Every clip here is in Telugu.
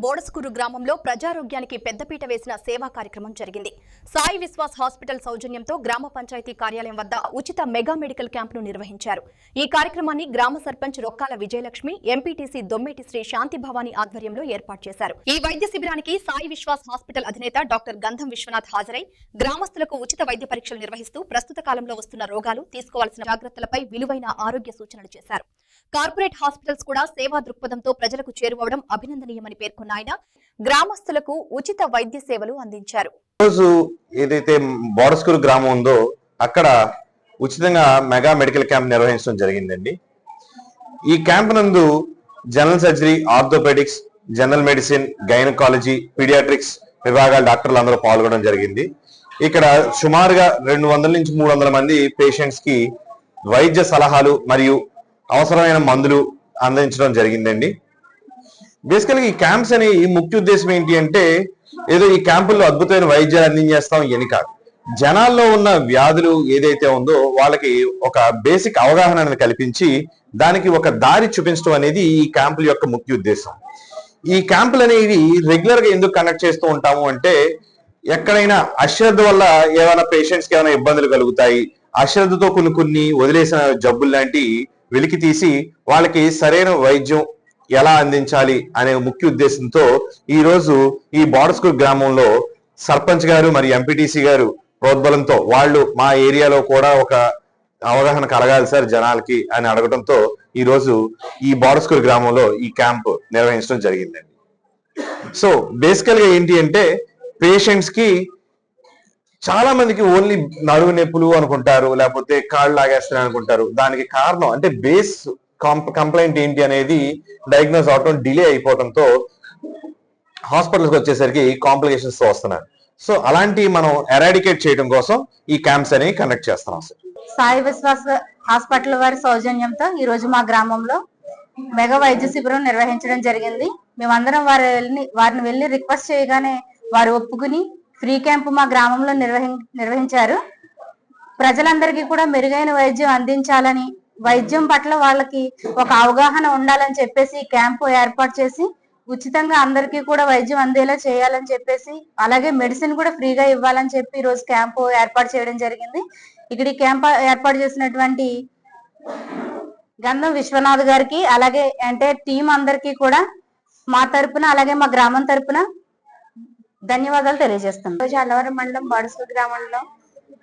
బోడస్కూరు గ్రామంలో ప్రజారోగ్యానికి పెద్దపీట వేసిన సేవా కార్యక్రమం జరిగింది. సాయి విశ్వాస్ హాస్పిటల్ సౌజన్యంతో గ్రామ పంచాయతీ కార్యాలయం వద్ద ఉచిత మెగా మెడికల్ క్యాంపును నిర్వహించారు. ఈ కార్యక్రమాన్ని గ్రామ సర్పంచ్ రొక్కాల విజయలక్ష్మి, ఎంపీటీసీ దొమ్మేటి శ్రీ శాంతి భవాని ఆధ్వర్యంలో ఏర్పాటు చేశారు. ఈ వైద్య శిబిరానికి సాయి విశ్వాస్ హాస్పిటల్ అధినేత డాక్టర్ గంధం విశ్వనాథ్ హాజరై గ్రామస్తులకు ఉచిత వైద్య పరీక్షలు నిర్వహిస్తూ ప్రస్తుత కాలంలో వస్తున్న రోగాలు, తీసుకోవాల్సిన జాగ్రత్తలపై విలువైన ఆరోగ్య సూచనలు చేశారు. కార్పొరేట్ హాస్పిటల్స్ కూడా సేవా దృక్పథంతో ప్రజలకు చేరువవడం అభినందనీయమని పేర్కొన్న ఆయన గ్రామస్తులకు ఉచిత వైద్య సేవలు అందించారు. రోజు ఏదైతే బోడస్కూరు గ్రామం ఉందో అక్కడ ఉచితంగా మెగా మెడికల్ క్యాంప్ నిర్వహించడం జరిగిందండి. ఈ క్యాంప్ నందు general surgery, orthopaedics, general medicine, gynaecology, paediatrics విభాగాల డాక్టర్లు అందరూ పాల్గొనడం జరిగింది. ఇక్కడ సుమారుగా 200 నుంచి 300 మంది పేషెంట్స్ కి వైద్య సలహాలు మరియు అవసరమైన మందులు అందించడం జరిగిందండి. బేసికల్గా ఈ క్యాంప్స్ అని ముఖ్య ఉద్దేశం ఏంటి అంటే ఏదో ఈ క్యాంపుల్లో అద్భుతమైన వైద్యాలు అందించేస్తాం అని కాదు. జనాల్లో ఉన్న వ్యాధులు ఏదైతే ఉందో వాళ్ళకి ఒక బేసిక్ అవగాహన కల్పించి దానికి ఒక దారి చూపించడం అనేది ఈ క్యాంపుల యొక్క ముఖ్య ఉద్దేశం. ఈ క్యాంపులు అనేవి రెగ్యులర్ గా ఎందుకు కండక్ట్ చేస్తూ ఉంటాము అంటే ఎక్కడైనా అశ్రద్ధ వల్ల ఏమైనా పేషెంట్స్ కి ఏమైనా ఇబ్బందులు కలుగుతాయి, అశ్రద్ధతో కొన్ని వదిలేసిన జబ్బులు లాంటి వెలికి తీసి వాళ్ళకి సరైన వైద్యం ఎలా అందించాలి అనే ముఖ్య ఉద్దేశంతో ఈ రోజు ఈ బోడస్కూరు గ్రామంలో సర్పంచ్ గారు మరియు ఎంపీటీసీ గారు ప్రోద్బలంతో వాళ్ళు మా ఏరియాలో కూడా ఒక అవగాహన కలగాలి సార్ జనాలకి అని అడగడంతో ఈ రోజు ఈ బోడస్కూరు గ్రామంలో ఈ క్యాంప్ నిర్వహించడం జరిగిందండి. సో బేసికల్ గా ఏంటి అంటే పేషెంట్స్ కి చాలా మందికి ఓన్లీ నడువు నొప్పులు అనుకుంటారు, లేకపోతే కాళ్ళు లాగేస్తున్నాయి అనుకుంటారు. దానికి కారణం అంటే బేస్ కంప్లైంట్ ఏంటి అనేది డయాగ్నోస్ అవటం డిలే అయిపోవడంతో హాస్పిటల్కి వచ్చేసరికి కాంప్లికేషన్స్ తో వస్తున్నారు. సో అలాంటి మనం ఎరాడికేట్ చేయడం కోసం ఈ క్యాంప్స్ అనేవి కండక్ట్ చేస్తున్నాం సార్. సాయి విశ్వాస్ హాస్పిటల్ వారి సౌజన్యంతో ఈ రోజు మా గ్రామంలో మెగా వైద్య శిబిరం నిర్వహించడం జరిగింది. మేమందరం వారిని వెళ్ళి రిక్వెస్ట్ చేయగానే వారు ఒప్పుకుని ఫ్రీ క్యాంప్ మా గ్రామంలో నిర్వహించారు. ప్రజలందరికీ కూడా మెరుగైన వైద్యం అందించాలని, వైద్యం పట్ల వాళ్ళకి ఒక అవగాహన ఉండాలని చెప్పేసి క్యాంపు ఏర్పాటు చేసి ఉచితంగా అందరికీ కూడా వైద్యం అందేలా చేయాలని చెప్పేసి, అలాగే మెడిసిన్ కూడా ఫ్రీగా ఇవ్వాలని చెప్పి ఈ రోజు క్యాంపు ఏర్పాటు చేయడం జరిగింది. ఇక్కడ ఈ క్యాంప్ ఏర్పాటు చేసినటువంటి గంధం విశ్వనాథ్ గారికి అలాగే అంటే టీం అందరికీ కూడా మా తరపున అలాగే మా గ్రామం తరపున ధన్యవాదాలు తెలియజేస్తాం. రోజు అల్లవరం మండలం బోడస్కూరు గ్రామంలో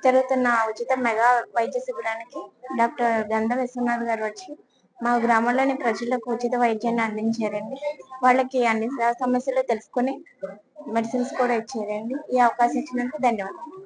జరుగుతున్న ఉచిత మెగా వైద్య శిబిరానికి డాక్టర్ గంధం విశ్వనాథ్ గారు వచ్చి మా గ్రామంలోని ప్రజలకు ఉచిత వైద్యాన్ని అందించారండి. వాళ్ళకి అన్ని సమస్యలు తెలుసుకుని మెడిసిన్స్ కూడా ఇచ్చారండి. ఈ అవకాశం ఇచ్చినందుకు ధన్యవాదాలు.